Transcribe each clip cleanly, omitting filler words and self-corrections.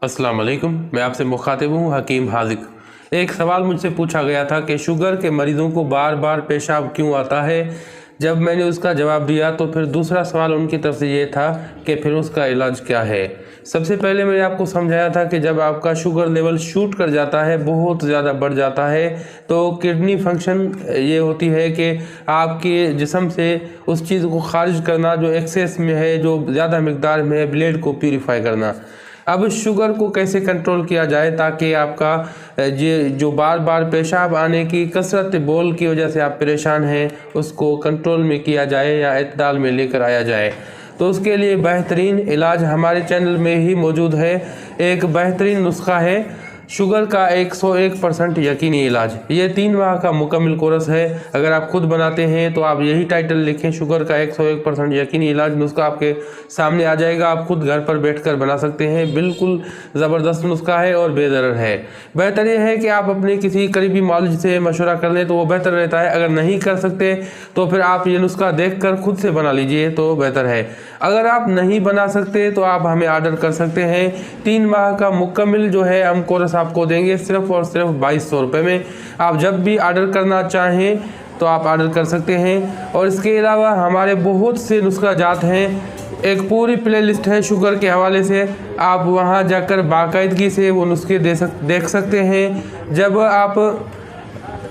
अस्सलाम वालेकुम। मैं आपसे मुखातिब हूँ हकीम हाजिक। एक सवाल मुझसे पूछा गया था कि शुगर के मरीज़ों को बार बार पेशाब क्यों आता है। जब मैंने उसका जवाब दिया तो फिर दूसरा सवाल उनकी तरफ से ये था कि फिर उसका इलाज क्या है। सबसे पहले मैंने आपको समझाया था कि जब आपका शुगर लेवल शूट कर जाता है, बहुत ज़्यादा बढ़ जाता है, तो किडनी फंक्शन ये होती है कि आपके जिस्म से उस चीज़ को खारिज करना जो एक्सेस में है, जो ज़्यादा मिकदार में है, ब्लड को प्यूरीफाई करना। अब शुगर को कैसे कंट्रोल किया जाए ताकि आपका ये जो बार बार पेशाब आने की कसरत बोल की वजह से आप परेशान हैं, उसको कंट्रोल में किया जाए या इत्दाल में लेकर आया जाए। तो उसके लिए बेहतरीन इलाज हमारे चैनल में ही मौजूद है। एक बेहतरीन नुस्खा है शुगर का 101% यकीनी इलाज। ये 3 माह का मुकम्मल कोर्स है। अगर आप खुद बनाते हैं तो आप यही टाइटल लिखें, शुगर का 101% यकीनी इलाज। नुस्खा आपके सामने आ जाएगा, आप खुद घर पर बैठकर बना सकते हैं। बिल्कुल ज़बरदस्त नुस्खा है और बेदरर है। बेहतर यह है कि आप अपने किसी करीबी मालिज से मशवरा कर लें तो वो बेहतर रहता है। अगर नहीं कर सकते तो फिर आप ये नुस्खा देख कर खुद से बना लीजिए तो बेहतर है। अगर आप नहीं बना सकते तो आप हमें ऑर्डर कर सकते हैं। 3 माह का मुकम्मल जो है हम कोर्स आपको देंगे सिर्फ और सिर्फ 2200 रुपये में। आप जब भी ऑर्डर करना चाहें तो आप ऑर्डर कर सकते हैं। और इसके अलावा हमारे बहुत से नुस्खा जात हैं। एक पूरी प्लेलिस्ट है शुगर के हवाले से, आप वहां जाकर बाकायदगी से वो नुस्खे देख सकते हैं। जब आप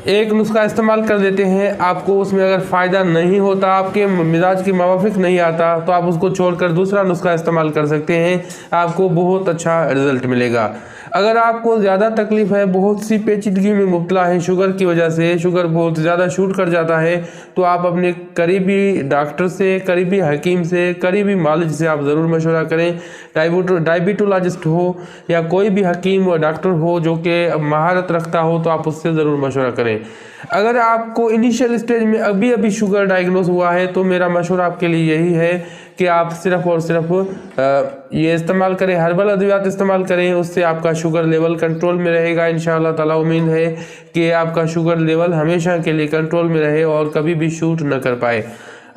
एक नुस्खा इस्तेमाल कर देते हैं, आपको उसमें अगर फ़ायदा नहीं होता, आपके मिजाज की मवाफिक नहीं आता, तो आप उसको छोड़कर दूसरा नुस्खा इस्तेमाल कर सकते हैं। आपको बहुत अच्छा रिज़ल्ट मिलेगा। अगर आपको ज़्यादा तकलीफ़ है, बहुत सी पेचीदगी में मुब्तला है शुगर की वजह से, शुगर बहुत ज़्यादा शूट कर जाता है, तो आप अपने करीबी डॉक्टर से, करीबी हकीम से, करीबी मालिज से आप ज़रूर मशवरा करें। डायबिटोलॉजिस्ट हो या कोई भी हकीम और डॉक्टर हो जो कि महारत रखता हो, तो आप उससे ज़रूर मशवरा करें। अगर आपको इनिशियल स्टेज में अभी अभी शुगर डायग्नोस हुआ है तो मेरा मशवरा आपके लिए यही है कि आप सिर्फ और सिर्फ ये इस्तेमाल करें, हर्बल अद्वियात इस्तेमाल करें। उससे आपका शुगर लेवल कंट्रोल में रहेगा इंशाअल्लाह ताला। उम्मीद है कि आपका शुगर लेवल हमेशा के लिए कंट्रोल में रहे और कभी भी शूट न कर पाए।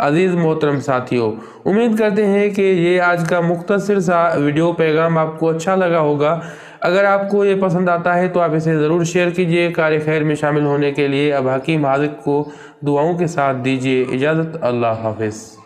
अजीज़ मोहतरम साथियों, उम्मीद करते हैं कि ये आज का मुख्तसर सा वीडियो पैगाम आपको अच्छा लगा होगा। अगर आपको ये पसंद आता है तो आप इसे ज़रूर शेयर कीजिए। कार्य खैर में शामिल होने के लिए अब हकीम हाजिक को दुआओं के साथ दीजिए इजाज़त। अल्लाह हाफ़िज़।